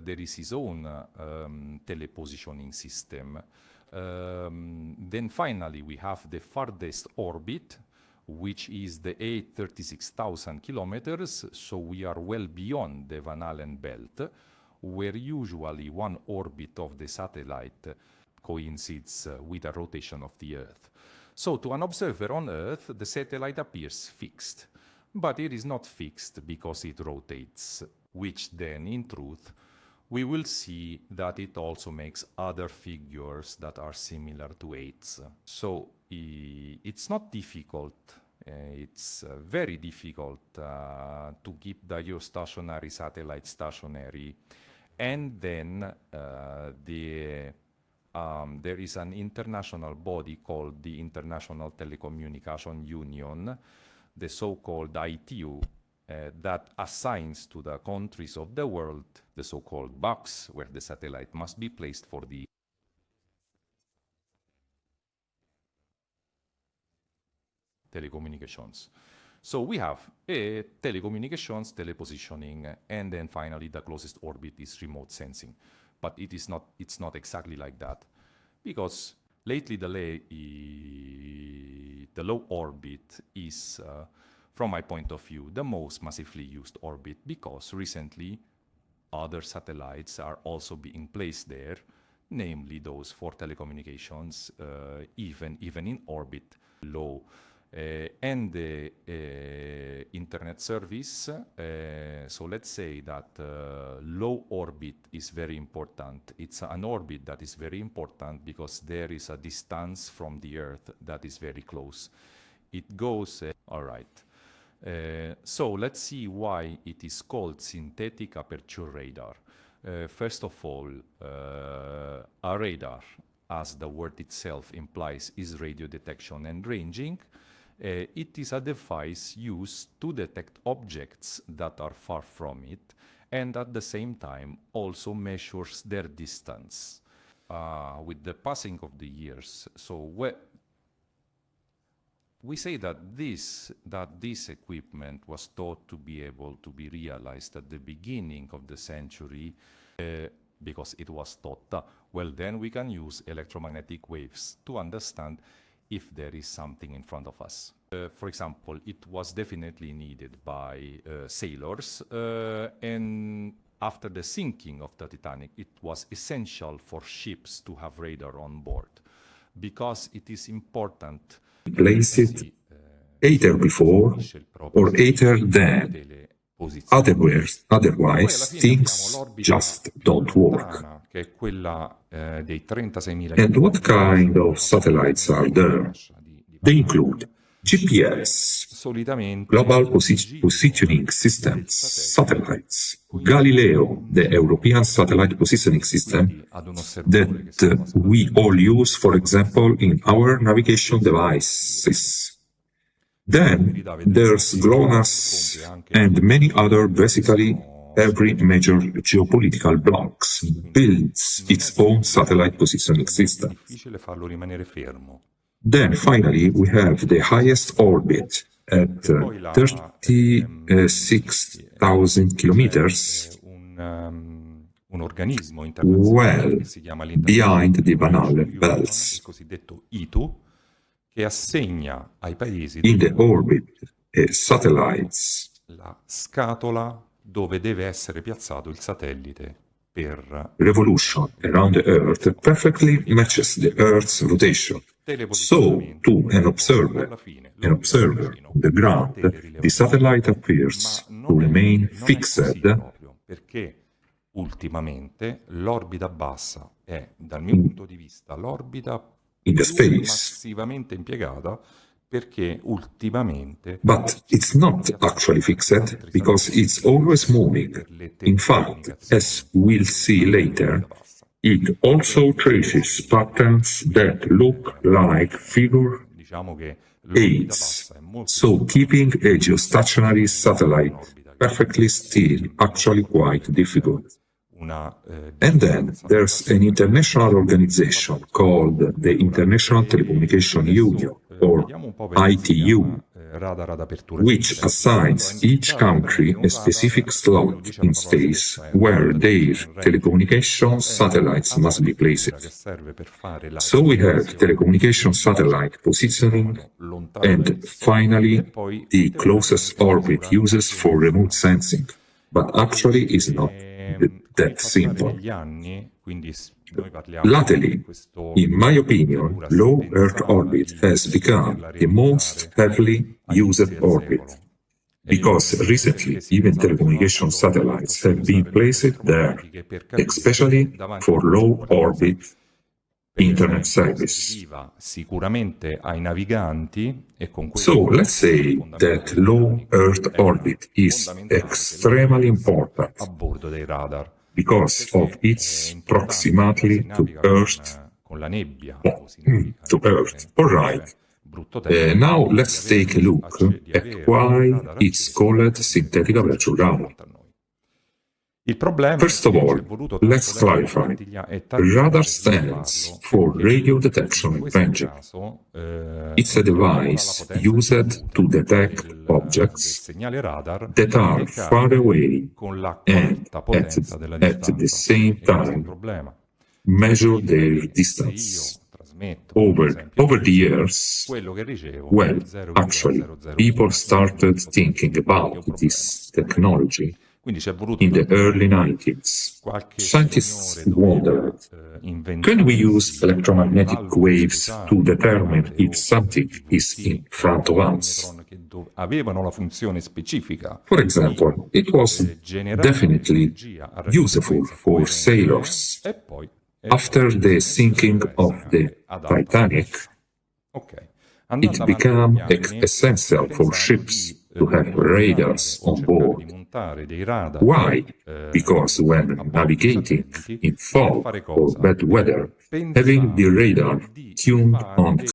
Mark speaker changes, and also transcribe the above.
Speaker 1: there is his own telepositioning system. Then finally we have the farthest orbit, which is the 36,000 kilometers, so we are well beyond the Van Allen belt, where usually one orbit of the satellite coincides with a rotation of the Earth. So to an observer on Earth, the satellite appears fixed, but it is not fixed because it rotates, which then, in truth, we will see that it also makes other figures that are similar to 8s. So it's not difficult, it's very difficult to keep the geostationary satellite stationary. And then there is an international body called the International Telecommunication Union, the so-called ITU, that assigns to the countries of the world the so-called box where the satellite must be placed for the telecommunications. So we have telecommunications, telepositioning, and then finally the closest orbit is remote sensing. But it's not exactly like that, because lately the low orbit is, from my point of view, the most massively used orbit, because recently other satellites are also being placed there, namely those for telecommunications, even in orbit low. And the internet service, so let's say that low orbit is very important. It's an orbit that is very important because there is a distance from the Earth that is very close. It goes, all right. So let's see why it is called synthetic aperture radar. First of all, a radar, as the word itself implies, is radio detection and ranging. It is a device used to detect objects that are far from it, and at the same time also measures their distance. With the passing of the years, so we say that this equipment was thought to be able to be realized at the beginning of the century, because it was thought, well, then we can use electromagnetic waves to understand if there is something in front of us. For example, it was definitely needed by sailors, and after the sinking of the Titanic, it was essential for ships to have radar on board, because it is important.
Speaker 2: Place it either before or either then. Otherwise, things just don't work. And what kind of satellites are there? They include GPS, Global Positioning Systems, satellites, Galileo, the European Satellite Positioning System that we all use, for example, in our navigation devices. Then there's GLONASS and many other, basically every major geopolitical blocks builds its own satellite positioning system. Then finally we have the highest orbit at 36,000 kilometers, well behind the Van Allen belts.
Speaker 1: Che assegna ai paesi
Speaker 2: in the orbit satellites
Speaker 1: la scatola dove deve essere piazzato il satellite per
Speaker 2: revolution around the Earth perfectly matches the Earth's rotation. So, to an observer on the ground, the satellite appears to remain fixed.
Speaker 1: Perché ultimamente l'orbita bassa è, dal mio punto di vista, l'orbita
Speaker 2: in the space.
Speaker 1: Massivamente impiegata perché ultimamente.
Speaker 2: But it's not actually fixed because it's always moving. In fact, as we'll see later, it also traces patterns that look like figure 8s, so keeping a geostationary satellite perfectly still actually quite difficult. And then there's an international organization called the International Telecommunication Union, or ITU, which assigns each country a specific slot in space where their telecommunication satellites must be placed. So we have telecommunication satellite positioning and finally the closest orbit uses for remote sensing, but actually is not that simple. Lately, in my opinion, low Earth orbit has become the most heavily used orbit, because recently even telecommunication satellites have been placed there, especially for low orbit internet service. So let's say that low Earth orbit is extremely important because of its proximity to Earth. All right. Now let's take a look at why it's called synthetic aperture radar. First of all, let's clarify. Radar stands for radio detection and ranging. It's a device used to detect objects that are far away and at the same time measure their distance. Over the years, well, actually, people started thinking about this technology in the early 90s. Scientists wondered, can we use electromagnetic waves to determine if something is in front of us? For example, it was definitely useful for sailors. After the sinking of the Titanic, it became essential for ships to have radars on board. Why? Because when navigating in fog or bad weather, having the radar tuned on